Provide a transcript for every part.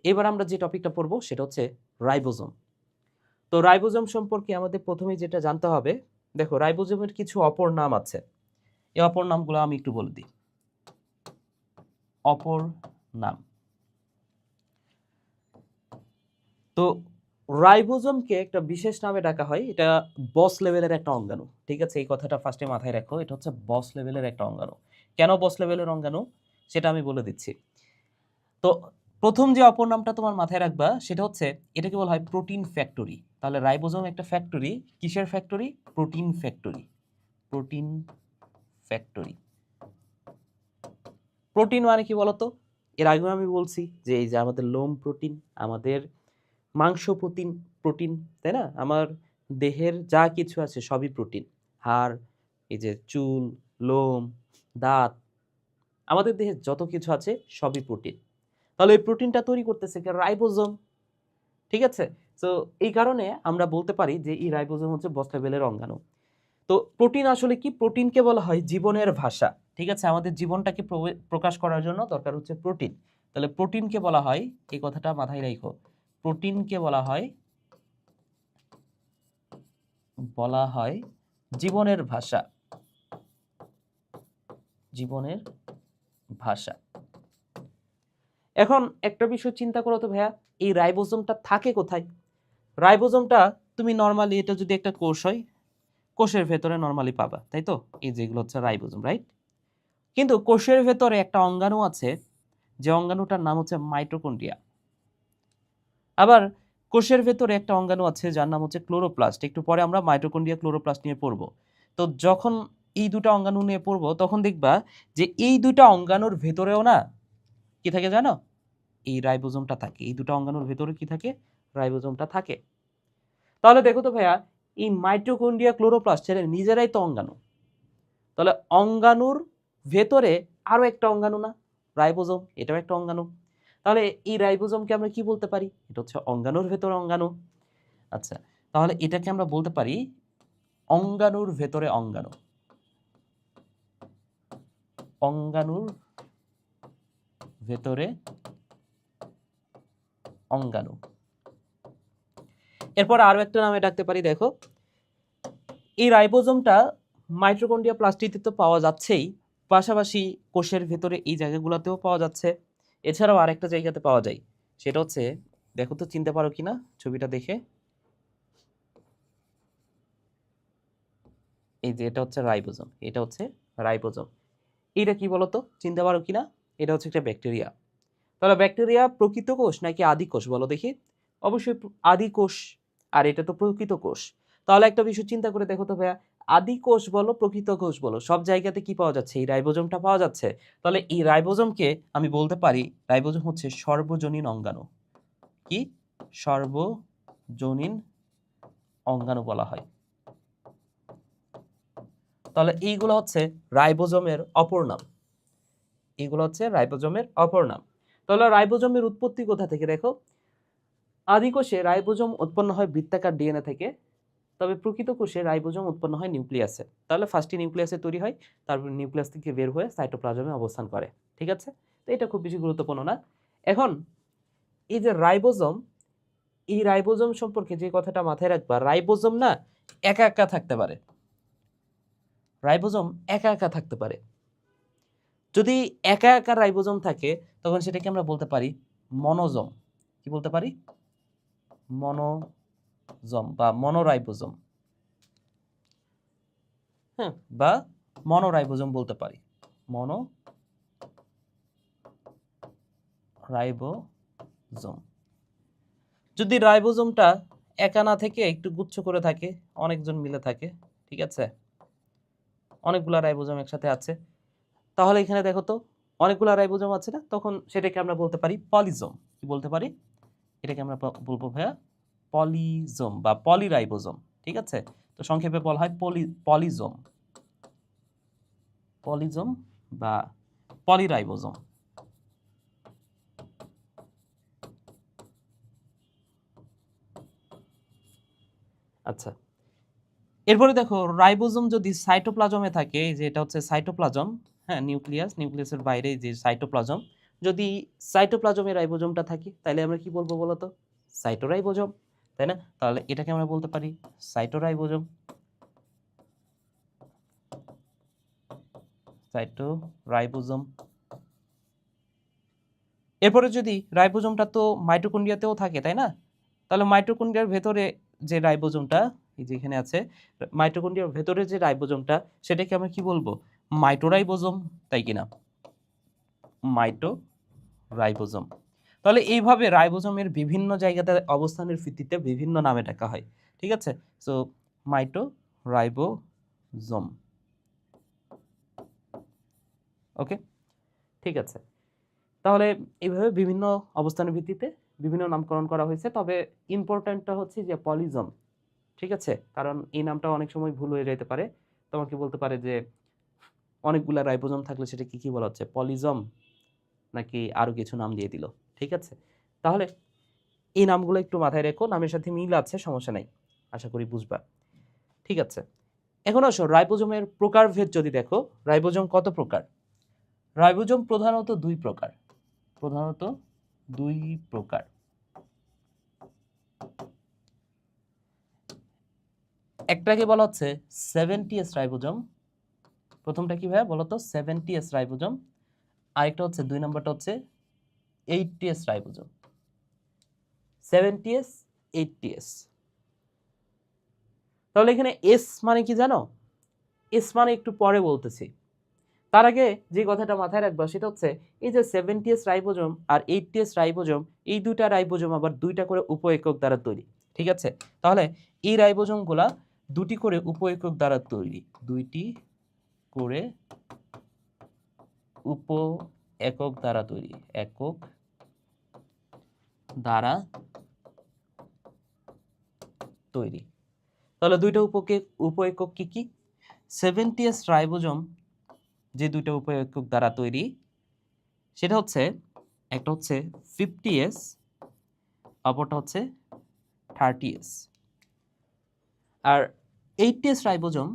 এবার আমরা যে টপিকটা পড়বো সেটা হচ্ছে রাইবোজোম। তো রাইবোজোম সম্পর্কে আমাদের প্রথমেই যেটা জানতে হবে, দেখো রাইবোজোমের কিছু অপর নাম আছে। এই অপর নামগুলো আমি একটু বলে দিই। অপর নাম। তো রাইবোজোমকে একটা বিশেষ নামে ডাকা হয়, এটা বস লেভেলের একটা অঙ্গাণু। ঠিক আছে, এই কথাটা ফার্স্টে মাথায় রাখো, এটা হচ্ছে বস লেভেলের একটা অঙ্গাণু। কেন বস লেভেলের অঙ্গাণু সেটা আমি বলে দিচ্ছি। তো প্রথম যে অপর নামটা তোমার মাথায় রাখবা সেটা হচ্ছে, এটাকে বলা হয় প্রোটিন ফ্যাক্টরি। তাহলে রাইবোজোম একটা ফ্যাক্টরি, কিসের factory? Protein factory. Protein factory. Protein মানে কি বলতো? এর আগেও আমি বলছি যে এই যে আমাদের লোম প্রোটিন, আমাদের মাংস প্রোটিন, প্রোটিন, তাই না? আমার দেহের যা কিছু আছে সবই প্রোটিন। হাড়, এই যে চুল, লোম, দাঁত, আমাদের দেহে যত কিছু আছে সবই প্রোটিন। তাহলে এই প্রোটিনটা তৈরি করতেছে কি? রাইবোজোম। ঠিক আছে, তো এই কারণে আমরা বলতে পারি যে এই রাইবোজোম হচ্ছে বস লেভেলের অঙ্গাণু। তো প্রোটিন আসলে কি? প্রোটিনকে বলা হয় জীবনের ভাষা। ঠিক আছে, আমাদের জীবনটাকে প্রকাশ করার জন্য দরকার হচ্ছে প্রোটিন। তাহলে প্রোটিনকে বলা হয়, এই কথাটা মাথায় রাখো, প্রোটিনকে বলা হয় জীবনের ভাষা। জীবনের ভাষা। এখন একটা বিষয় চিন্তা করো তো ভাইয়া, এই রাইবোজোমটা থাকে কোথায়? রাইবোজোমটা তুমি নর্মালি, এটা যদি একটা কোষ হয়, কোষের ভেতরে নর্মালি পাবা, তাই তো? এই যেগুলো হচ্ছে রাইবোজোম, রাইট? কিন্তু কোষের ভেতরে একটা অঙ্গাণু আছে, যে অঙ্গাণুটার নাম হচ্ছে মাইটোকন্ড্রিয়া। আবার কোষের ভেতরে একটা অঙ্গাণু আছে যার নাম হচ্ছে ক্লোরোপ্লাস্ট। একটু পরে আমরা মাইটোকন্ড্রিয়া, ক্লোরোপ্লাস্ট নিয়ে পড়ব। তো যখন এই দুটো অঙ্গাণু নিয়ে পড়ব তখন দেখবা যে এই দুটো অঙ্গাণুর ভেতরেও না কি থাকে জানো? এই রাইবোজোমটা থাকে। এই দুটো অঙ্গাণুর ভেতরে কি থাকে? রাইবোজোমটা থাকে। তাহলে দেখো তো ভাইয়া, এই মাইটোকন্ড্রিয়া, ক্লোরোপ্লাস্ট এর নিজেরাই তো অঙ্গাণু। তাহলে অঙ্গাণুর ভেতরে আরো একটা অঙ্গাণু না রাইবোজোম, এটাও একটা অঙ্গাণু। তাহলে এই রাইবোজোমকে আমরা কি বলতে পারি? এটা হচ্ছে অঙ্গাণুর ভেতরে অঙ্গাণু। আচ্ছা, তাহলে এটাকে আমরা বলতে পারি অঙ্গাণুর ভেতরে অঙ্গাণু। অঙ্গাণুর ভেতরে অঙ্গাণু। এরপর আরো একটা নামে ডাকতে পারি, দেখো এই রাইবোজোমটা মাইটোকন্ড্রিয়া প্লাস্টিতে তো পাওয়া যাচ্ছেই, পাশাপাশি কোষের ভেতরে এই জায়গাগুলোতেও পাওয়া যাচ্ছে। এছাড়াও আরেকটা জায়গাতে পাওয়া যায়, সেটা হচ্ছে, দেখো তো চিনতে পারো কিনা ছবিটা দেখে। এই যে এটা হচ্ছে রাইবোজোম, এটা হচ্ছে রাইবোজোম। এটা কি বলতো, চিনতে পারো কিনা? এটা হচ্ছে একটা ব্যাকটেরিয়া। তাহলে ব্যাকটেরিয়া প্রকৃত কোষ নাকি আদি কোষ বলো দেখি? অবশ্যই আদি কোষ, আর এটা তো প্রকৃত কোষ। তাহলে একটা বিষয় চিন্তা করে দেখো তো ভাইয়া, আদি কোষ বলো, প্রকৃত কোষ বলো, সব জায়গাতে কি পাওয়া যাচ্ছে? এই রাইবোজোমটা পাওয়া যাচ্ছে। তাহলে এই রাইবোজোমকে আমি বলতে পারি রাইবোজোম হচ্ছে সর্বজনীন অঙ্গাণু। কি? সর্বজনীন অঙ্গাণু বলা হয়। তাহলে এইগুলো হচ্ছে রাইবোজোমের অপর নাম। এগুলো হচ্ছে রাইবোজোমের অপর নাম। তাহলে রাইবোজোমের উৎপত্তি কোথা থেকে? দেখো, আদি কোষে রাইবোজোম উৎপন্ন হয় বৃত্তাকার ডিএনএ থেকে, তবে প্রকৃত কোষে রাইবোজোম উৎপন্ন হয় নিউক্লিয়াসে। তাহলে ফার্স্টে নিউক্লিয়াসে তৈরি হয়, তারপর নিউক্লিয়াস থেকে বের হয়ে সাইটোপ্লাজমে অবস্থান করে। ঠিক আছে, তো এটা খুব বেশি গুরুত্বপূর্ণ না। এখন এই যে রাইবোজোম, এই রাইবোজোম সম্পর্কে যে কথাটা মাথায় রাখবা, রাইবোজোম না একা একা থাকতে পারে। রাইবোজোম একা একা থাকতে পারে। যদি একা একা রাইবোজোম থাকে তখন সেটাকে আমরা বলতে পারি মনোজোম। কি বলতে পারি? মনোজোম বা মনোরাইবোজোম। হ্যাঁ, বা মনোরাইবোজোম বলতে পারি। মনোরাইবোজোম। যদি রাইবোজোমটা একা না থেকে একটু গুচ্ছ করে থাকে, অনেকজন মিলে থাকে, ঠিক আছে, অনেকগুলা রাইবোজোম একসাথে আছে, তাহলে এখানে দেখো তো অনেকগুলা রাইবোজোম আছে না, তখন সেটাকে আমরা বলতে পারি পলিজোম। কি বলতে পারি? এটাকে আমরা বলবো ভাইয়া পলিজোম বা পলিরাইবোজোম। ঠিক আছে, তো সংক্ষেপে বলা হয় পলিজোম। পলিজোম বা পলিরাইবোজোম। আচ্ছা, এরপরে দেখো রাইবোজোম যদি সাইটোপ্লাজমে থাকে, যে এটা হচ্ছে সাইটোপ্লাজম, হ্যাঁ নিউক্লিয়াস, নিউক্লিয়াসের বাইরে যে সাইটোপ্লাজম, যদি সাইটোপ্লাজমে রাইবোজোমটা থাকে তাহলে আমরা কি বলবো বলো তো? সাইটোরাইবোজোম, তাই না? তাহলে এটাকে আমরা বলতে পারি সাইটোরাইবোজোম। সাইটোরাইবোজোম। এরপরে যদি রাইবোজোমটা তো মাইটোকন্ড্রিয়াতেও থাকে, তাই না? তাহলে মাইটোকন্ড্রিয়ার ভেতরে যে রাইবোজোমটা এই যে এখানে আছে, মাইটোকন্ড্রিয়ার ভেতরে যে রাইবোজোমটা সেটাকে আমরা কি বলবো? মাইটোরাইবোজোম, তাই কিনা? মাইটোরাইবোজোম। তাহলে এইভাবে রাইবোজোমের বিভিন্ন জায়গাতে অবস্থানের ভিত্তিতে বিভিন্ন নামে ডাকা হয়, ঠিক আছে? সো মাইটোরাইবোজোম। ওকে, ঠিক আছে। তাহলে এইভাবে বিভিন্ন অবস্থানের ভিত্তিতে বিভিন্ন নামকরণ করা হয়েছে, তবে ইম্পর্ট্যান্টটা হচ্ছে যে পলিজম, ঠিক আছে? কারণ এই নামটা অনেক সময় ভুল হয়ে যেতে পারে, তোমাকে বলতে পারে যে অনেকগুলা রাইবোজোম থাকলে সেটা কি বলা হচ্ছে, পলিজম নাকি আরো কিছু নাম দিয়ে দিল, ঠিক আছে? তাহলে এই নামগুলো একটু মাথায় রেখো, নামের সাথে মিল আছে, সমস্যা নাই, আশা করি বুঝবা, ঠিক আছে? এখন আসো রাইবোজোমের প্রকারভেদ যদি দেখো, রাইবোজোম কত প্রকার? রাইবোজোম প্রধানত দুই প্রকার, প্রধানত দুই প্রকার। একটাকে বলা হচ্ছে 70s রাইবোজোম, প্রথমটা কি ভাইয়া বলো তো? 70s ribosome. আরেকটা হচ্ছে দুই নম্বরটা হচ্ছে 80s রাইবোজোম। 70s 80s। তাহলে এখানে এস মানে কি জানো? এস মানে একটু পরে বলতেছি, তার আগে যে কথাটা মাথায় রাখবা সেটা হচ্ছে এই যে 70s রাইবোজোম আর 80s রাইবোজোম, এই দুইটা রাইবোজোম আবার দুইটা করে উপ একক দ্বারা তৈরি, ঠিক আছে? তাহলে এই রাইবোজোমগুলা দুটি করে উপ একক দ্বারা তৈরি, দুইটি করে উপ একক দ্বারা তৈরি, একক দ্বারা তৈরি। তাহলে দুইটা উপ একক কি কি? 70s রাইবোজোম যে দুইটা উপ একক দ্বারা তৈরি সেটা হচ্ছে, একটা হচ্ছে 50s, অপরটা হচ্ছে 30s। আর 80s রাইবোজোম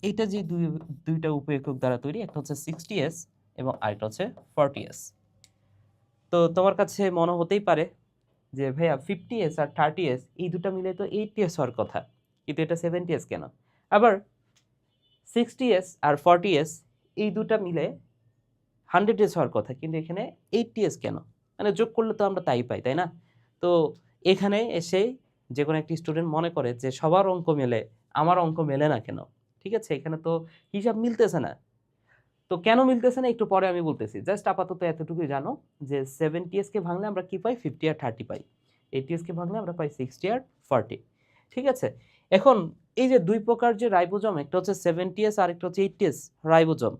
এইটা যে দুইটা উপ একক দ্বারা তৈরি, একটা হচ্ছে 60s এবং আরেকটা হচ্ছে 40s। তো তোমার কাছে মনে হতেই পারে যে ভাইয়া 50s আর 30s এই দুটো মিলে তো 80s হওয়ার কথা, কিন্তু এটা 70s কেন? আবার 60s আর 40s এই দুটো মিলে 100s হওয়ার কথা, কিন্তু এখানে 80s কেন? মানে যোগ করলে তো আমরা তাই পাই, তাই না? তো এখানে এসে যে কোনো একটি স্টুডেন্ট মনে করে যে সবার অঙ্ক মেলে, আমার অঙ্ক মেলে না কেন? ঠিক আছে, এখানে তো হিসাব মিলতেছে না। তো কেন মিলতেছে না একটু পরে আমি বলতেছি, জাস্ট আপাতত এতটুকুই জানো যে 70s কে ভাঙলে আমরা কি পাই? 50 আর 30 পাই। 80s কে ভাঙলে আমরা পাই 60 আর 40, ঠিক আছে? এখন এই যে দুই প্রকার যে রাইবোজোম, একটা হচ্ছে 70s আর একটা হচ্ছে 80s রাইবোজোম,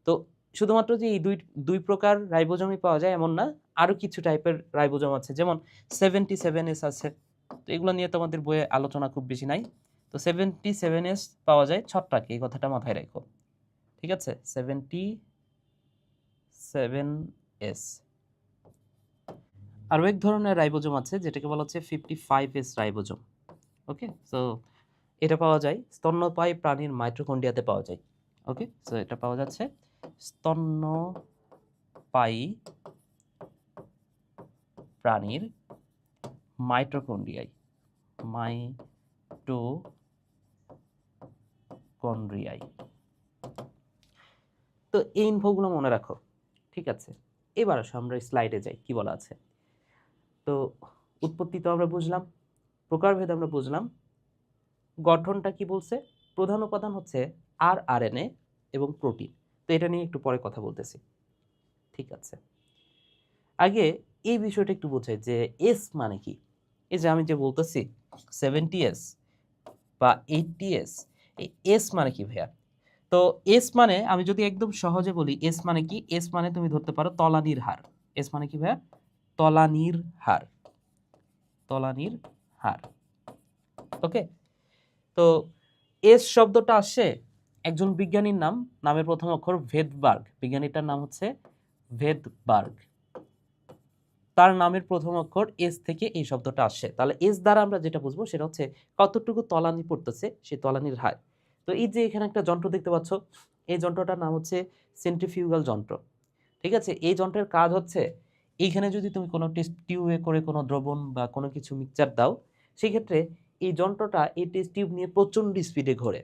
তো শুধুমাত্র যে এই দুই দুই প্রকার রাইবোজোমই পাওয়া যায় এমন না, আরো কিছু টাইপের রাইবোজোম আছে, যেমন 77s আছে। তো এগুলো নিয়ে তোমাদের বইয়ে আলোচনা খুব বেশি নাই। তো 77s পাওয়া যায় ছত্রাকে, এই কথাটা মাথায় রাখো, ঠিক আছে? 77s। আরও এক ধরনের রাইবোজোম আছে যেটাকে বলা হচ্ছে 55s রাইবোজোম। ওকে, সো এটা পাওয়া যায় স্তন্যপায়ী প্রাণীর মাইটোকন্ড্রিয়াতে পাওয়া যায়। ওকে, সো এটা পাওয়া যাচ্ছে স্তন্যপায়ী প্রাণীর মাইটোকন্ড্রিয়ায়, মাইটোকন্ড্রিয়ায়। তো এই ইনফোগুলো মনে রাখো, ঠিক আছে? এবার আসো আমরা স্লাইডে যাই, কি বলা আছে। তো উৎপত্তি তো আমরা বুঝলাম, প্রকারভেদ আমরা বুঝলাম, গঠনটা কি বলছে? প্রধান উপাদান হচ্ছে আরএনএ এবং প্রোটিন। তো এটা নিয়ে একটু পরে কথা বলতেছি, ঠিক আছে? আগে এই বিষয়টা একটু বোঝাই যে এস মানে কি। এই যে আমি যে বলতেছি 70s বা 80s, এই এস মানে কি ভাইয়া? তো এস মানে আমি যদি একদম সহজে বলি, এস মানে কি? এস মানে তুমি ধরতে পারো তলানির হার। এস মানে কি ভাইয়া? তলানির হার, তলানির হার। ওকে, তো এস শব্দটা আসছে একজন বিজ্ঞানীর নাম, নামের প্রথম অক্ষর ভেদবার্গ, বিজ্ঞানীটার নাম হচ্ছে ভেদবার্গ। তার নামের প্রথম অক্ষর এস থেকে এই শব্দটা আসছে। তাহলে এস দ্বারা আমরা যেটা বুঝবো সেটা হচ্ছে কতটুকু তলানি পড়তেছে, সেই তলানির হার। তো এই যে এখানে একটা যন্ত্র দেখতে পাচ্ছ, এই যন্ত্রটার নাম হচ্ছে সেন্ট্রিফিউগাল যন্ত্র। ঠিক আছে, এই যন্ত্রের কাজ হচ্ছে এইখানে যদি তুমি কোনো টেস্ট টিউবে করে কোনো দ্রবণ বা কোনো কিছু মিক্সচার দাও, সেক্ষেত্রে এই যন্ত্রটা এই টেস্ট টিউব নিয়ে প্রচণ্ড স্পিডে ঘোরে।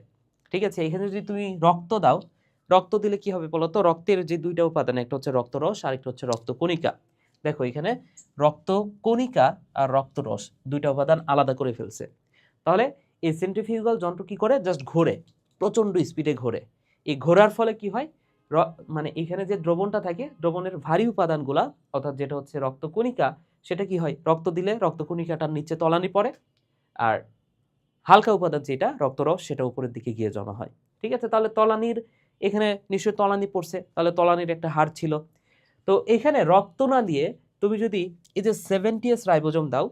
ঠিক আছে, এখানে যদি তুমি রক্ত দাও, রক্ত দিলে কি হবে বলো তো? রক্তের যে দুইটা উপাদান, একটা হচ্ছে রক্তরস আর একটা হচ্ছে রক্তকণিকা। দেখো এখানে রক্তকণিকা আর রক্তরস দুইটা উপাদান আলাদা করে ফেলছে। তাহলে এই সেন্ট্রিফিউগাল যন্ত্র কি করে? জাস্ট ঘোরে, প্রচণ্ড স্পিডে ঘোরে। এই ঘোরার ফলে কি হয়, মানে এখানে যে দ্রবণটা থাকে, দ্রবণের ভারী উপাদানগুলা অর্থাৎ যেটা হচ্ছে রক্তকণিকা, সেটা কি হয়, রক্ত দিলে রক্তকণিকাটার নিচে তলানি পড়ে, আর হালকা উপাদান যেটা রক্তরস সেটা উপরের দিকে গিয়ে জমা হয়। ঠিক আছে, তাহলে তলানির এখানে নিশ্চয়ই তলানি পড়ছে, তাহলে তলানির একটা হার ছিল। তো এখানে রক্ত না দিয়ে তুমি যদি এই যে 70S রাইবোজোম দাও,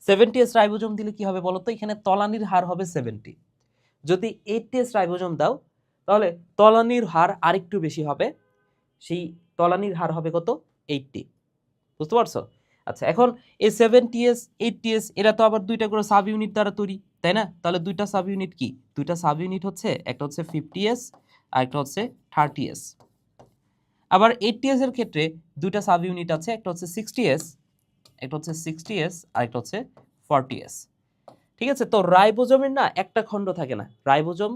70S রাইবোজোম দিলে কি হবে বলো তো? এখানে তলানির হার হবে 70। যদি 80S রাইবোজোম দাও, তাহলে তলানির হার আরেকটু বেশি হবে, সেই তলানির হার হবে কত? 80। বুঝতে পারছো? আচ্ছা, এখন এই 70S 80S এরা তো আবার দুইটা করে সাব ইউনিট দ্বারা তৈরি, তাই না? তাহলে দুইটা সাব ইউনিট কি? দুইটা সাব ইউনিট হচ্ছে, একটা হচ্ছে 50S আর একটা হচ্ছে 30S। আবার 80S এর ক্ষেত্রে দুইটা সাব ইউনিট আছে, একটা হচ্ছে 60S, একটা হচ্ছে 60S আর একটা হচ্ছে 40S। ঠিক আছে, তো রাইবোজোমের না একটা খণ্ড থাকে না, রাইবোজোম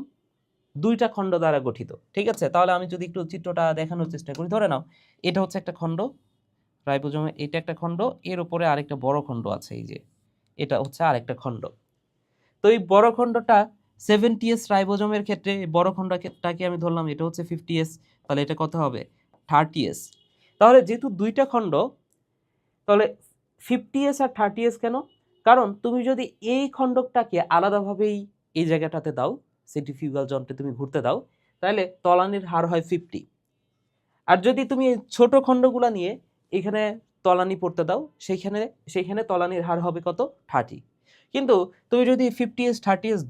দুইটা খণ্ড দ্বারা গঠিত। ঠিক আছে, তাহলে আমি যদি একটু চিত্রটা দেখানোর চেষ্টা করি, ধরে নাও এটা হচ্ছে একটা খণ্ড, রাইবোজোমে এটা একটা খণ্ড, এর উপরে আরেকটা বড় খণ্ড আছে, এই যে এটা হচ্ছে আরেকটা খণ্ড। তো এই বড় খণ্ডটা 70S রাইবোজোমের ক্ষেত্রে বড় খণ্ডটাকে আমি ধরলাম এটা হচ্ছে 50S, তাহলে এটা কত হবে? 30S। তাহলে যেহেতু দুইটা খণ্ড, তাহলে 50S আর 30S কেন? কারণ তুমি যদি এই খণ্ডকটাকে আলাদাভাবেই এই জায়গাটাতে দাও, সেন্ট্রিফিউগাল যন্ত্রে তুমি ঘুরতে দাও, তাহলে তলানির হার হয় 50। আর যদি তুমি ছোট খণ্ডগুলো নিয়ে এখানে তলানি পড়তে দাও, সেইখানে তলানির হার হবে কত? 30। কিন্তু তুমি যদি 50S 30S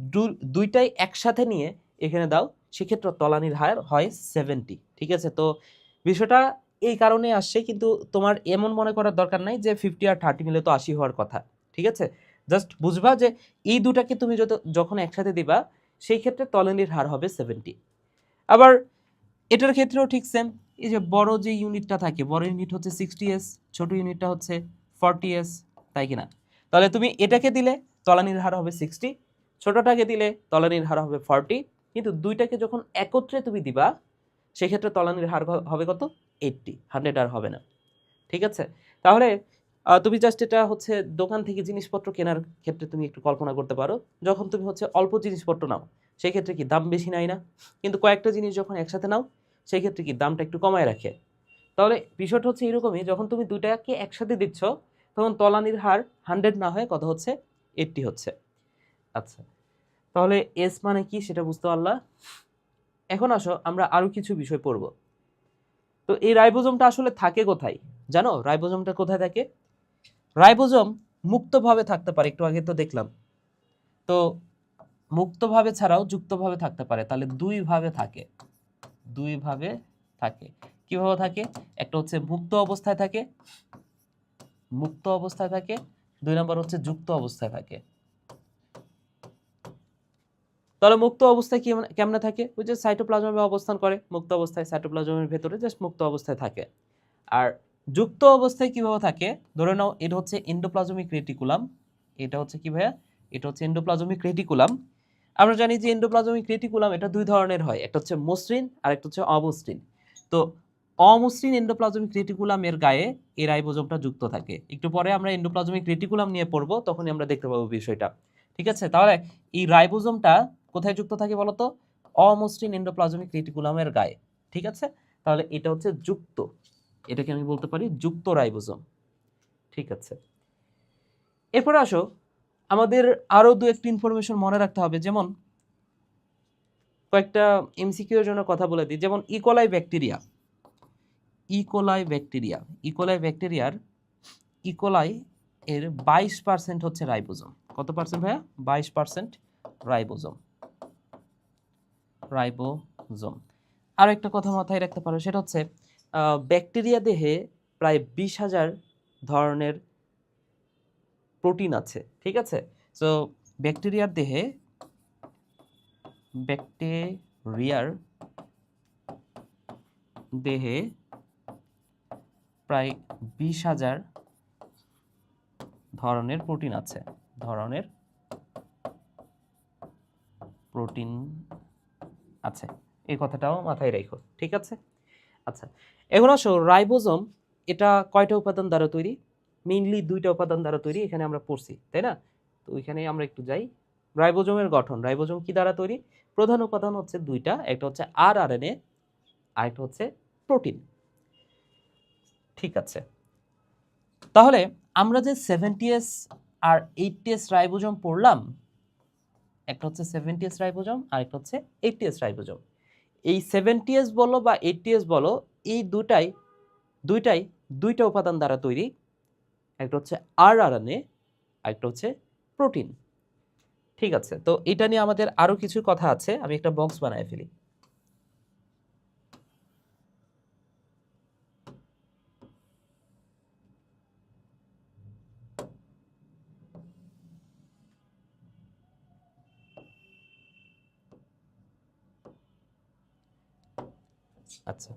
দুইটাই একসাথে নিয়ে এখানে দাও, সেক্ষেত্রে তলানির হার হয় 70। ঠিক আছে, তো বিষয়টা এই কারণে আসছে, কিন্তু তোমার এমন মনে করার দরকার নাই যে 50 আর 30 মিলে তো 80 হওয়ার কথা। ঠিক আছে, জাস্ট বুঝবা যে এই দুটাকে তুমি যখন একসাথে দিবা, সেই ক্ষেত্রে তলানির হার হবে 70। আবার এটার ক্ষেত্রেও ঠিক সেম, এই যে বড় যে ইউনিটটা থাকে, বড় ইউনিট হচ্ছে 60S, ছোট ইউনিটটা হচ্ছে 40S, তাই কিনা? তাহলে তুমি এটাকে দিলে তলানির হার হবে 60, ছোটটাকে দিলে তলানির হার হবে 40, কিন্তু দুইটাকে যখন একত্রে তুমি দিবা, সেক্ষেত্রে তলানির হার হবে কত? 80, 100 আর হবে না। ঠিক আছে, তাহলে তুমি জাস্ট এটা হচ্ছে দোকান থেকে জিনিসপত্র কেনার ক্ষেত্রে তুমি একটু কল্পনা করতে পারো, যখন তুমি হচ্ছে অল্প জিনিসপত্র নাও, সেই ক্ষেত্রে কি দাম বেশি নাই না? কিন্তু কয়েকটা জিনিস যখন একসাথে নাও, সেই ক্ষেত্রে কি দামটা একটু কমায় রাখে। তাহলে বিষয়টা হচ্ছে এরকমই, যখন তুমি দুইটাকে একসাথে দিচ্ছ, তখন তলানির হার 100 না হয়ে কত হচ্ছে? 80 হচ্ছে। আচ্ছা, তাহলে এস মানে কি সেটা বুঝতে পারলা। এখন আসো আমরা আরো কিছু বিষয় পড়ব। তো এই রাইবোজোমটা আসলে থাকে কোথায় জানো? রাইবোজোমটা কোথায় থাকে? রাইবোজোম মুক্তভাবে থাকতে পারে, একটু আগে তো দেখলাম। তো মুক্তভাবে ছাড়াও যুক্তভাবে থাকতে পারে, তাহলে দুইভাবে থাকে, দুইভাবে থাকে। কিভাবে থাকে? একটা হচ্ছে মুক্ত অবস্থায় থাকে, মুক্ত অবস্থায় থাকে, দুই নম্বর হচ্ছে যুক্ত অবস্থায় থাকে। তাহলে মুক্ত অবস্থায় কেমনে থাকে? ওই যে সাইটোপ্লাজমে অবস্থান করে, মুক্ত অবস্থায় সাইটোপ্লাজমের ভেতরে জাস্ট মুক্ত অবস্থায় থাকে। আর যুক্ত অবস্থায় কিভাবে থাকে? ধরে নাও এটা হচ্ছে এন্ডোপ্লাজমিক রেটিকুলাম, এটা হচ্ছে কি ভাইয়া? এটা হচ্ছে এন্ডোপ্লাজমিক রেটিকুলাম। আমরা জানি যে এন্ডোপ্লাজমিক রেটিকুলাম এটা দুই ধরনের হয়, একটা হচ্ছে মসৃণ আর একটা হচ্ছে অমসৃণ। তো অমসৃণ এন্ডোপ্লাজমিক রেটিকুলামের গায়ে এই রাইবোজোমটা যুক্ত থাকে। একটু পরে আমরা এন্ডোপ্লাজমিক রেটিকুলাম নিয়ে পড়বো, তখনই আমরা দেখতে পাবো বিষয়টা। ঠিক আছে, তাহলে এই রাইবোজোমটা কোথায় যুক্ত থাকে বলতো? অমসৃণ এন্ডোপ্লাজমিক রেটিকুলামের গায়ে। ঠিক আছে, তাহলে এটা হচ্ছে যুক্ত, এটাকে আমি বলতে পারি যুক্ত রাইবোজোম। ঠিক আছে, এরপরে আসো আমাদের আরো দু একটি ইনফরমেশন মনে রাখতে হবে, যেমন কয়েকটা এমসিকিউ এর জন্য কথা বলে দিই। যেমন E. coli bacteria, E. coli bacteria, E. coli ব্যাকটেরিয়ার ইকোলাই এর 22% হচ্ছে রাইবোজোম। কত পার্সেন্ট ভাইয়া? 22% রাইবোজোম, রাইবোজোম। আর একটা কথা মাথায় রাখতে পারো, সেটা হচ্ছে ব্যাকটেরিয়া দেহে প্রায় 20,000 ধরনের প্রোটিন আছে। ঠিক আছে, সো ব্যাকটেরিয়ার দেহে, ব্যাকটেরিয়ার দেহে প্রায় 20,000 ধরনের প্রোটিন আছে, ধরনের প্রোটিন আছে, এই কথাটাও মাথায় রাখো, ঠিক আছে। আচ্ছা, এখন আসো রাইবোজোম, এটা কয়টা উপাদান দ্বারা তৈরি? মেইনলি দুইটা উপাদান দ্বারা তৈরি, এখানে আমরা পড়ছি, তাই না? তো ওইখানে আমরা একটু যাই। রাইবোজোমের গঠন, রাইবোজোম কি দ্বারা তৈরি? প্রধান উপাদান হচ্ছে দুইটা, একটা হচ্ছে আরএনএ আর একটা হচ্ছে প্রোটিন, ঠিক আছে। তাহলে আমরা যে 70S আর 80S রাইবোজোম পড়লাম, একটা হচ্ছে 70S রাইবোজোম আর একটা হচ্ছে 80S রাইবোজোম। এই 70S বলো বা 80S বলো, এই দুইটাই দুইটা উপাদান দ্বারা তৈরি, একটা হচ্ছে আরএনএ আর একটা হচ্ছে প্রোটিন, ঠিক আছে। তো এটা নিয়ে আমাদের আরো কিছু কথা আছে, আমি একটা বক্স বানায় ফেলি। আচ্ছা,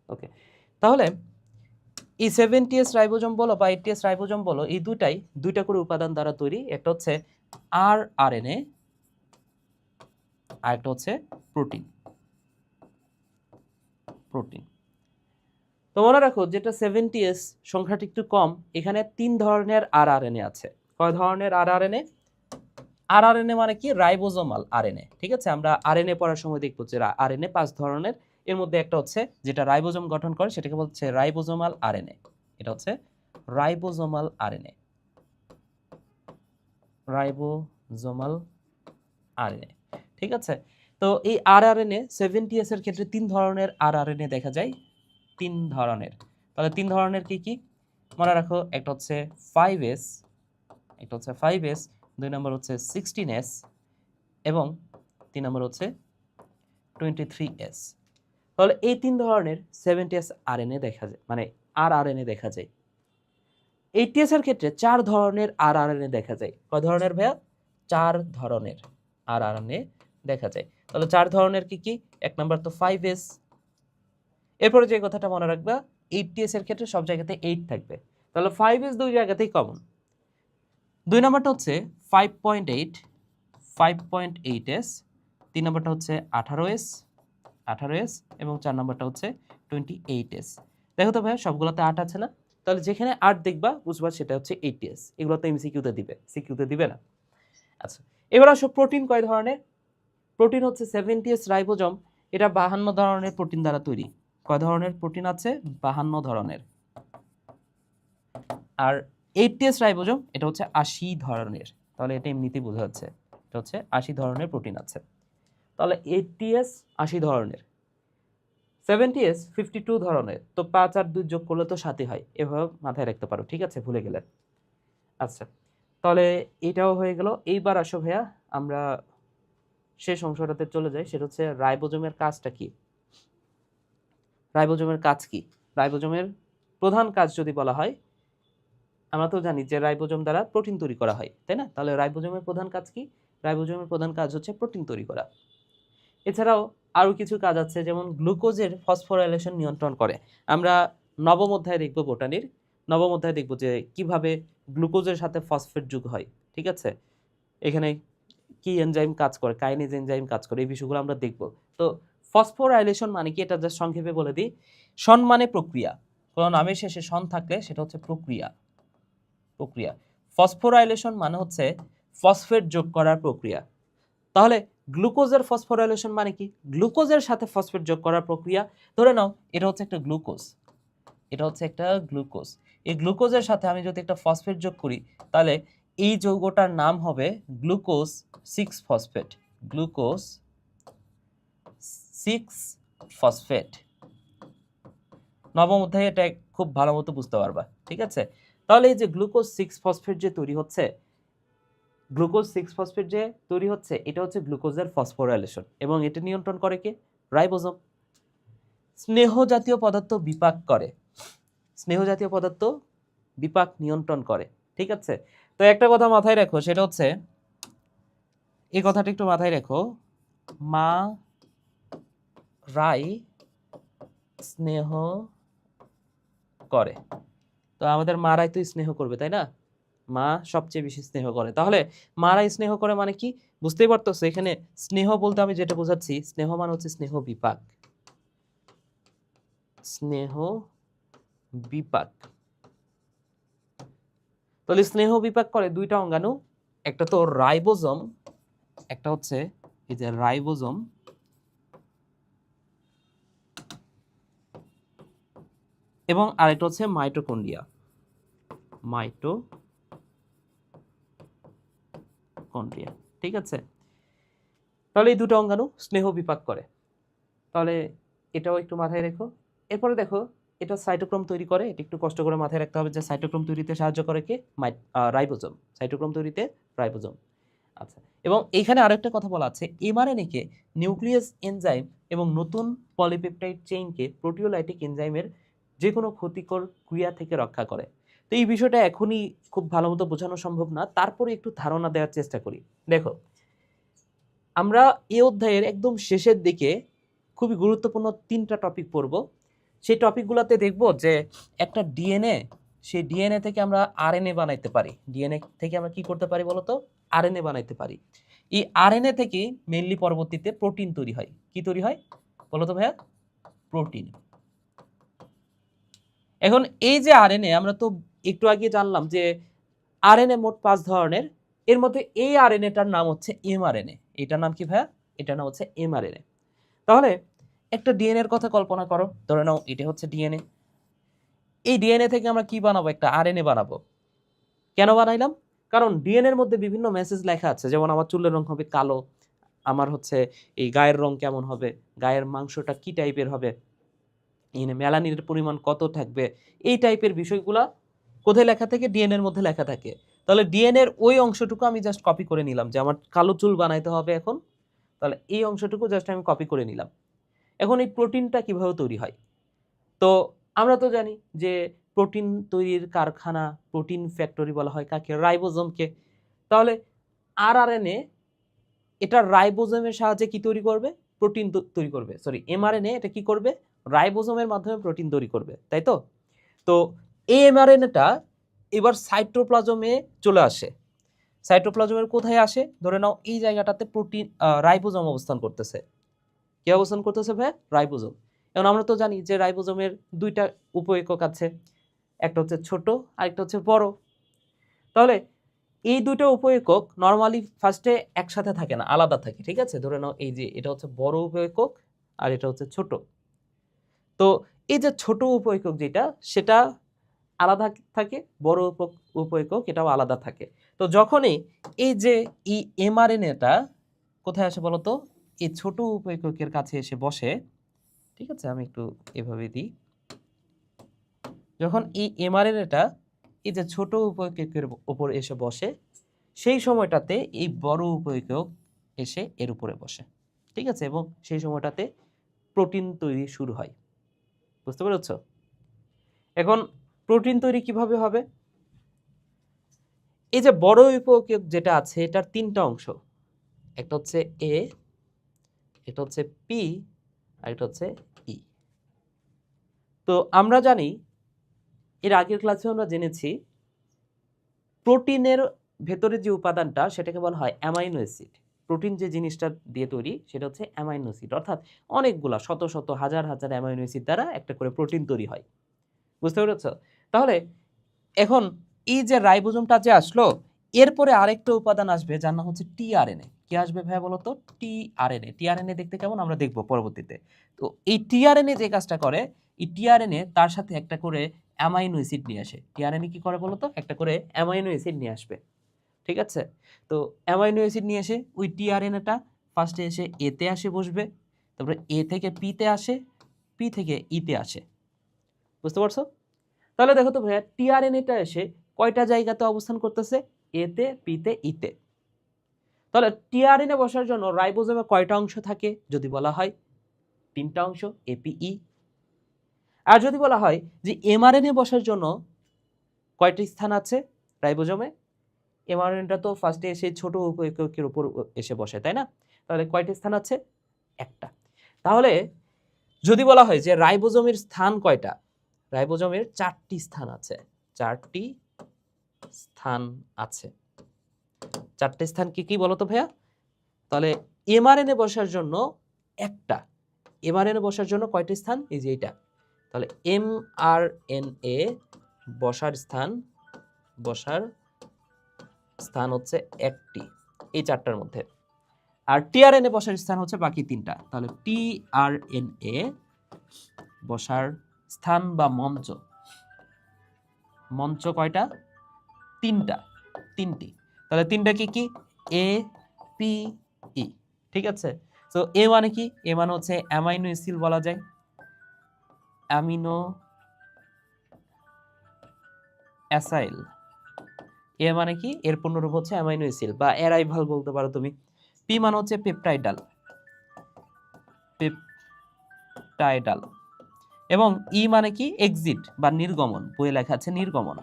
ওকে। তাহলে এই 70S রাইবোজোম বলো বা 80S রাইবোজোম বলো, এই দুইটা করে উপাদান দ্বারা তৈরি, একটা হচ্ছে আরএনএ আর একটা হচ্ছে প্রোটিন। তো মনে রাখো, যেটা 70S সংখ্যাটি একটু কম, এখানে 3 ধরনের আরএনএ আছে। কয় ধরনের আরএনএ? আরএনএ মানে কি? রাইবোজোমাল আরএনএ, ঠিক আছে। আমরা আরএনএ পড়ার সময় দেখবো যে আরএনএ 5 ধরনের, এর মধ্যে একটা হচ্ছে যেটা রাইবোজোম গঠন করে, সেটাকে বলছে রাইবোজোমাল আরএনএ। এটা হচ্ছে রাইবোজোমাল আরএনএ, রাইবোজোমাল আরএনএ, ঠিক আছে। তো এই আরআরএনএ 70S এর ক্ষেত্রে 3 ধরনের আরআরএনএ দেখা যায়, 3 ধরনের। তাহলে 3 ধরনের কি কি মনে রাখো? একটা হচ্ছে 5S, একটা হচ্ছে 5S, 2 নম্বর হচ্ছে 16S এবং 3 নম্বর হচ্ছে 23S। তাহলে এই 3 ধরনের 70S আরএনএ দেখা যায়, মানে আরআরএনএ দেখা যায়। 80S এর ক্ষেত্রে 4 ধরনের আরআরএনএ দেখা যায়। কয় ধরনের ভাইয়া? 4 ধরনের আরআরএনএ দেখা যায়। তাহলে 4 ধরনের কি কি? এক নাম্বার তো 5S। এরপরে যে কথাটা মনে রাখবা, 80S এর ক্ষেত্রে সব জায়গাতে 8 থাকবে, তাহলে 5S দুই জায়গাতেই কমন। 2 নাম্বারটা হচ্ছে 5.8S, 3 নাম্বারটা হচ্ছে 18S এবং 4 নাম্বারটা হচ্ছে 28S। দেখো তো ভাইয়া, সবগুলোতে 8 আছে না? তাহলে যেখানে 8 দেখবা বুঝবা সেটা হচ্ছে 80S। এগুলো তো এমসিকিউতে দিবে, সিকিউতে দিবে না। আচ্ছা, এবার আসো প্রোটিন কয় ধরনের? প্রোটিন হচ্ছে 70S রাইবোজোম, এটা 52 ধরনের প্রোটিন দ্বারা তৈরি। কয় ধরনের প্রোটিন আছে? 52 ধরনের। আর 80S রাইবোজোম, এটা হচ্ছে 80 ধরনের। তাহলে এটা এমনিতেই বোঝা যাচ্ছে, এটা হচ্ছে 80 ধরনের প্রোটিন আছে। তাহলে 80S 80 ধরনের, 70S 52 ধরনের। তো 5 আর 2 যোগ করলে তো 7ই হয়, এভাবে মাথায় রাখতে পারো, ঠিক আছে, ভুলে গেলে। আচ্ছা, তাহলে এটাও হয়ে গেল। এইবার আসো ভাইয়া, আমরা শেষ অংশটাতে চলে যাই, সেটা হচ্ছে রাইবোজোমের কাজটা কি। রাইবোজোমের কাজ কি? রাইবোজোমের প্রধান কাজ যদি বলা হয়, আমরা তো জানি যে রাইবোজোম দ্বারা প্রোটিন তৈরি করা হয়, তাই না? তাহলে রাইবোজোমের প্রধান কাজ কি? রাইবোজোমের প্রধান কাজ হচ্ছে প্রোটিন তৈরি করা। এছাড়াও আরও কিছু কাজ আছে, যেমন গ্লুকোজের ফসফোরাইলেশন নিয়ন্ত্রণ করে। আমরা নবম অধ্যায়ে দেখব বোটানির, নবম অধ্যায়ে দেখব যে কিভাবে গ্লুকোজের সাথে ফসফেট যোগ হয়, ঠিক আছে। এখানে কি এনজাইম কাজ করে, কাইনেজ এনজাইম কাজ করে, এই বিষয়গুলো আমরা দেখব। তো ফসফোরাইলেশন মানে কি, এটা জাস্ট সংক্ষেপে বলে দিই। সন মানে প্রক্রিয়া, কোনো নামের শেষে সন থাকলে সেটা হচ্ছে প্রক্রিয়া। ফসফোরাইলেশন মানে হচ্ছে ফসফেট যোগ করার প্রক্রিয়া। তাহলে গ্লুকোজের ফসফোরাইলেশন মানে কি? গ্লুকোজের সাথে ফসফেট যোগ করার প্রক্রিয়া। ধরে নাও এটা হচ্ছে একটা গ্লুকোজ, এই গ্লুকোজের সাথে আমি যদি একটা ফসফেট যোগ করি, তাহলে এই যৌগটার নাম হবে গ্লুকোজ 6 ফসফেট। Glucose 6 phosphate. নবম অধ্যায়ে এটা খুব ভালো মতো বুঝতে পারবা, ঠিক আছে। তাহলে এই যে গ্লুকোজ 6 ফসফেট যে তৈরি হচ্ছে, এটা হচ্ছে গ্লুকোজের ফসফোরাইলেশন, এবং এটা নিয়ন্ত্রণ করে কে? রাইবোজোম। স্নেহ জাতীয় পদার্থ বিপাক নিয়ন্ত্রণ করে, ঠিক আছে। তো একটা কথা মাথায় রাখো, সেটা হচ্ছে, এই কথাটা একটু মাথায় রাখো, মা রাই স্নেহ করে। তো আমাদের মারাই তো স্নেহ করবে, তাই না? মা সবচেয়ে বেশি স্নেহ করে। তাহলে মারাই স্নেহ করে মানে কি? বুঝতেই পারতেছো, এখানে স্নেহ বলতে আমি যেটা বোঝাচ্ছি, স্নেহ মানে হচ্ছে স্নেহ বিপাক। স্নেহ বিপাক। তাহলে স্নেহ বিপাক করে দুইটা অঙ্গাণু, একটা তো রাইবোজোম, একটা হচ্ছে এই যে রাইবোজোম, এবং আরেকটা হচ্ছে মাইটোকন্ড্রিয়া। মাইটোকন্ড্রিয়া, ঠিক আছে? তাহলে এই দুটো অঙ্গাণু স্নেহ বিপাক করে। তাহলে এটাও একটু মাথায় রেখো। এরপরে দেখো, এটা সাইটোক্রোম তৈরি করে। এটা একটু কষ্ট করে মাথায় রাখতে হবে যে সাইটোক্রোম তৈরিতে সাহায্য করে কে? রাইবোজোম। সাইটোক্রোম তৈরিতে রাইবোজোম। আচ্ছা, এবং এইখানে আরেকটা কথা বলা আছে, এমআরএনএ কে নিউক্লিয়াস এনজাইম এবং নতুন পলিপেপটাইড চেইনকে প্রোটিওলাইটিক এনজাইমের যে কোনো ক্ষতিকর ক্রিয়া থেকে রক্ষা করে। তো এই বিষয়টা এখনই খুব ভালো মতো বোঝানো সম্ভব না, তারপরে একটু ধারণা দেওয়ার চেষ্টা করি। দেখো, আমরা এই অধ্যায়ের একদম শেষের দিকে খুবই গুরুত্বপূর্ণ 3টা টপিক পড়ব। সেই টপিকগুলোতে দেখব যে একটা ডিএনএ, সেই ডিএনএ থেকে আমরা আরএনএ বানাইতে পারি। ডিএনএ থেকে আমরা কি করতে পারি বলতো? আরএনএ বানাইতে পারি। এই আরএনএ থেকে মেইনলি পরবর্তীতে প্রোটিন তৈরি হয়। কি তৈরি হয় বলতো ভাইয়া? প্রোটিন। এখন এই যে আরএনএ, আমরা তো একটু আগে জানলাম যে আরএনএ মোট 5 ধরনের। এর মধ্যে এই আরএনএটার নাম হচ্ছে এমআরএনএ। এটার নাম কি ভাইয়া? এটার নাম হচ্ছে এমআরএনএ। তাহলে একটা ডিএনএ এর কথা কল্পনা করো, ধরে নাও এটা হচ্ছে ডিএনএ। এই ডিএনএ থেকে আমরা কি বানাবো? একটা আরএনএ বানাবো। কেন বানাইলাম? কারণ ডিএনএ এর মধ্যে বিভিন্ন মেসেজ লেখা আছে, যেমন আমার চুলের রং হবে কালো, আমার হচ্ছে এই গায়ের রং কেমন হবে, গায়ের মাংসটা কি টাইপের হবে, মেলানিনের পরিমাণ কত থাকবে, এই টাইপের বিষয়গুলা কোথায় লেখা থাকে? ডিএনএ এর মধ্যে লেখা থাকে। তাহলে ডিএনএ এর ওই অংশটুকু আমি জাস্ট কপি করে নিলাম, যে আমার কালো চুল বানাইতে হবে এখন, তাহলে এই অংশটুকু জাস্ট আমি কপি করে নিলাম। এখন এই প্রোটিনটা কিভাবে তৈরি হয়? তো আমরা তো জানি যে প্রোটিন তৈরির কারখানা, প্রোটিন ফ্যাক্টরি বলা হয় কাকে? রাইবোজোমকে। তাহলে আরএনএ এটা রাইবোজোমের সাহায্যে কি তৈরি করবে? প্রোটিন তৈরি করবে। সরি, এমআরএনএ এটা কি করবে? রাইবোজোমের মাধ্যমে প্রোটিন তৈরি করবে, তাই তো? তো এই এমআরএনএটা এবার সাইটোপ্লাজমে চলে আসে। সাইটোপ্লাজমের কোথায় আসে? ধরে নাও এই জায়গাটাতে প্রোটিন রাইবোজোম অবস্থান করতেছে। কে অবস্থান করতেছে ভাই? রাইবোজোম। এখন আমরা তো জানি যে রাইবোজোমের দুইটা উপ-একক আছে, একটা হচ্ছে ছোট আর একটা হচ্ছে বড়। তাহলে এই দুটো উপ-একক নরমালি ফার্স্টে একসাথে থাকে না, আলাদা থাকে, ঠিক আছে? ধরে নাও এই যে এটা হচ্ছে বড় উপ-একক আর এটা হচ্ছে ছোট। তো এই যে ছোট উপ-একক যেটা, সেটা আলাদা থাকে, বড় উপ-একক এটাও আলাদা থাকে। তো যখনই এই যে এই এমআরএনএটা কোথায় আসে বলতো? এই ছোট উপ-এককের কাছে এসে বসে, ঠিক আছে? আমি একটু এভাবে দিই। যখন এই এমআরএনএটা এই যে ছোট উপ-এককের উপর এসে বসে, সেই সময়টাতে এই বড় উপ-একক এসে এর উপরে বসে, ঠিক আছে? এবং সেই সময়টাতে প্রোটিন তৈরি শুরু হয়। বুঝতে পেরেছো? এখন প্রোটিন তৈরি কিভাবে হবে? এই যে বড় উপ-একক যেটা আছে, এটার 3টা অংশ। একটা হচ্ছে এ, এটা হচ্ছে পি, আর এটা হচ্ছে ই। তো আমরা জানি, এর আগের ক্লাসে আমরা জেনেছি, প্রোটিনের ভেতরে যে উপাদানটা সেটাকে বলা হয় অ্যামাইনো অ্যাসিড। প্রোটিন যে জিনিসটা দিয়ে তৈরি সেটা হচ্ছে অ্যামাইনো অ্যাসিড, অর্থাৎ অনেকগুলা শত শত হাজার হাজার অ্যামাইনো অ্যাসিড দ্বারা একটা করে প্রোটিন তৈরি হয়। বুঝতে পেরেছো? তাহলে এখন এই যে রাইবোজোমটা যে আসলো, এরপরে আরেকটা উপাদান আসবে যার নাম হচ্ছে টিআরএনএ। কি আসবে ভাইয়া বলো তো? টিআরএনএ। টিআরএনএ দেখতে কেমন আমরা দেখবো পরবর্তীতে। তো এই টিআরএনএ যে কাজটা করে, এই টিআরএনএ তার সাথে একটা করে অ্যামাইনো অ্যাসিড নিয়ে আসে। টিআরএনএ কি করে বলো তো? একটা করে অ্যামাইনো অ্যাসিড নিয়ে আসবে, ঠিক আছে? তো অ্যামাইনো অ্যাসিড নিয়ে এসে ওই টিআরএনএটা ফার্স্টে এসে এতে আসে বসবে, তারপরে এ থেকে পিতে আসে, পি থেকে ইতে আসে। বুঝতে পারছো? তাহলে দেখো তো ভাইয়া, টিআরএনএটা এসে কয়টা জায়গাতে অবস্থান করতেছে? এতে, পিতে, ইতে। তাহলে টিআরএনএ বসার জন্য রাইবোজোমে কয়টা অংশ থাকে যদি বলা হয়? 3টা অংশ, এপিই। আর যদি বলা হয় যে এমআরএনএ বসার জন্য কয়টি স্থান আছে রাইবোজোমে? এমআরএনএটা তো ফার্স্টে এসে ছোট উপ-এককের উপর এসে বসে, তাই না? তাহলে কয়টি স্থান আছে? একটা। তাহলে যদি বলা হয় যে রাইবোজোমের স্থান কয়টা, রাইবোজোমের 4টি স্থান আছে, 4টি স্থান আছে। 4টি স্থান কি কি বলো তো ভাইয়া? তাহলে এমআরএনএ বসার জন্য একটা, এমআরএনএ বসার জন্য কয়টি স্থান? এই যে এটা। তাহলে এমআরএনএ বসার স্থান হচ্ছে একটি, এই 4টার মধ্যে। আর টিআরএনএ বসার স্থান হচ্ছে বাকি 3টা। তাহলে টিআরএনএ বসার স্থান বা মঞ্চ কয়টা? 3টি। তাহলে 3টা কি কি? A P E. ঠিক আছে, তো এ মানে কি? এ মানে হচ্ছে অ্যামাইনো অ্যাসিড বলা যায়, অ্যামিনো অ্যাসাইল। এ মানে কি? এর পূর্ণরূপ হচ্ছে অ্যামাইনো অ্যাসিড বা অ্যারাইভাল বলতে পারো তুমি। পি মানে হচ্ছে পেপটাইডাল, এবং ই মানে কি? এক্সিট বা নির্গমন, বইয়ে লেখা আছে নির্গমন।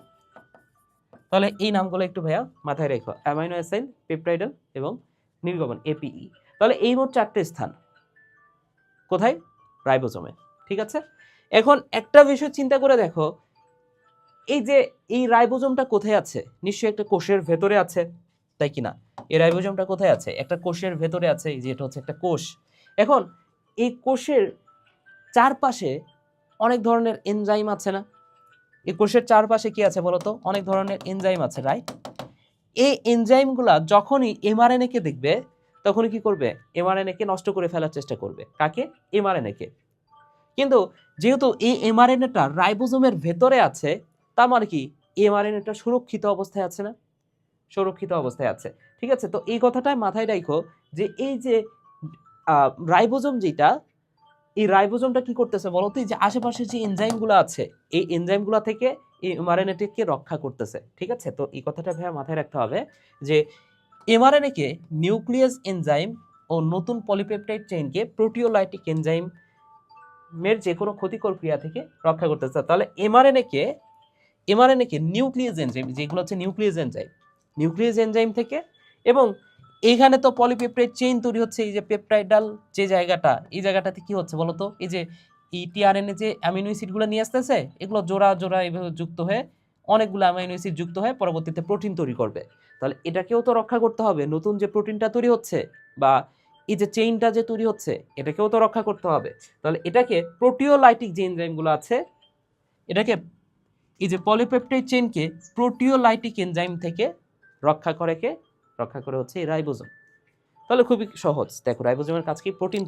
তাহলে এই নামগুলো একটু ভাইয়া মাথায় রেখো, অ্যামাইনো অ্যাসিড, পেপটাইডাল এবং নির্গমন, এপিই। তাহলে এই মোট 4টে স্থান কোথায়? রাইবোজোমে। ঠিক আছে, এখন একটা বিষয় চিন্তা করে দেখো, এই যে এই রাইবোজোমটা কোথায় আছে? নিশ্চয়ই একটা কোষের ভেতরে আছে, তাই কি না? এই রাইবোজোমটা কোথায় আছে? একটা কোষের ভেতরে আছে, এই যে এটা হচ্ছে একটা কোষ। এখন এই কোষের চারপাশে অনেক ধরনের এনজাইম আছে না? এই কোষের চারপাশে কি আছে বলতো? অনেক ধরনের এনজাইম আছে, রাইট? এই এনজাইমগুলা যখনই এমআরএনএ কে দেখবে, তখনই কি করবে? এমআরএনএ কে নষ্ট করে ফেলার চেষ্টা করবে। কাকে? এমআরএনএ কে। কিন্তু যেহেতু এই এমআরএনএটা রাইবোজোমের ভেতরে আছে, তার মানে কি? এমআরএনএটা সুরক্ষিত অবস্থায় আছে না? সুরক্ষিত অবস্থায় আছে। ঠিক আছে, তো এই কথাটাই মাথায় রাখো যে এই যে রাইবোজোম যেটা, এই রাইবোজোমটা কি করতেছে বলতো? এই যে আশেপাশে যে এনজাইমগুলো আছে, এই এনজাইমগুলো থেকে এই এমআরএনএকে রক্ষা করতেছে। ঠিক আছে, তো এই কথাটা ভাইয়া মাথায় রাখতে হবে যে এমআরএনএ কে নিউক্লিয়াস এনজাইম ও নতুন পলিপেপটাইড চেইনকে প্রোটিওলাইটিক এনজাইমের যে কোনো ক্ষতিকর ক্রিয়া থেকে রক্ষা করতেছে। তাহলে এমআরএনএ কে নিউক্লিয়াস এনজাইম, যেগুলো হচ্ছে নিউক্লিয়াস এনজাইম থেকে, এবং এইখানে তো পলিপেপটাইড চেইন তৈরি হচ্ছে, এই যে পেপটাইডাল যে জায়গাটা, এই জায়গাটাতে কি হচ্ছে বলতো? এই যে টিআরএনএ যে অ্যামিনো অ্যাসিডগুলো নিয়ে আসতেছে, এগুলো জোড়া জোড়া এইভাবে যুক্ত হয়ে, অনেকগুলো অ্যামিনো অ্যাসিড যুক্ত হয়ে পরবর্তীতে প্রোটিন তৈরি করবে। তাহলে এটাকেও তো রক্ষা করতে হবে, নতুন যে প্রোটিনটা তৈরি হচ্ছে বা এই যে চেইনটা যে তৈরি হচ্ছে, এটাকেও তো রক্ষা করতে হবে। তাহলে এটাকে প্রোটিওলাইটিক যে এনজাইমগুলো আছে, এটাকে এই যে পলিপেপটাইড চেইনকে প্রোটিওলাইটিক এনজাইম থেকে রক্ষা করে হচ্ছে এই রাইবোজোম। তাহলে খুবই সহজ। দেখো, রাইবোজোমের কাজ কি? প্রোটিন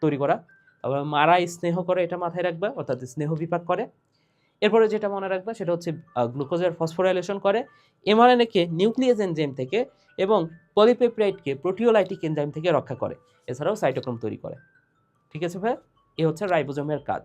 তৈরি করা, তারপর মারা স্নেহ করে, এটা মাথায় রাখবা, অর্থাৎ স্নেহ বিপাক করে। এরপরে যেটা মনে রাখবা সেটা হচ্ছে গ্লুকোজের ফসফোরাইলেশন করে, এমআরএনএ কে নিউক্লিয়াস এনজাইম থেকে এবং পলিপেপটাইডকে প্রোটিওলাইটিক এনজাইম থেকে রক্ষা করে, এছাড়াও সাইটোক্রোম তৈরি করে। ঠিক আছে ভাই, এই হচ্ছে রাইবোজোমের কাজ।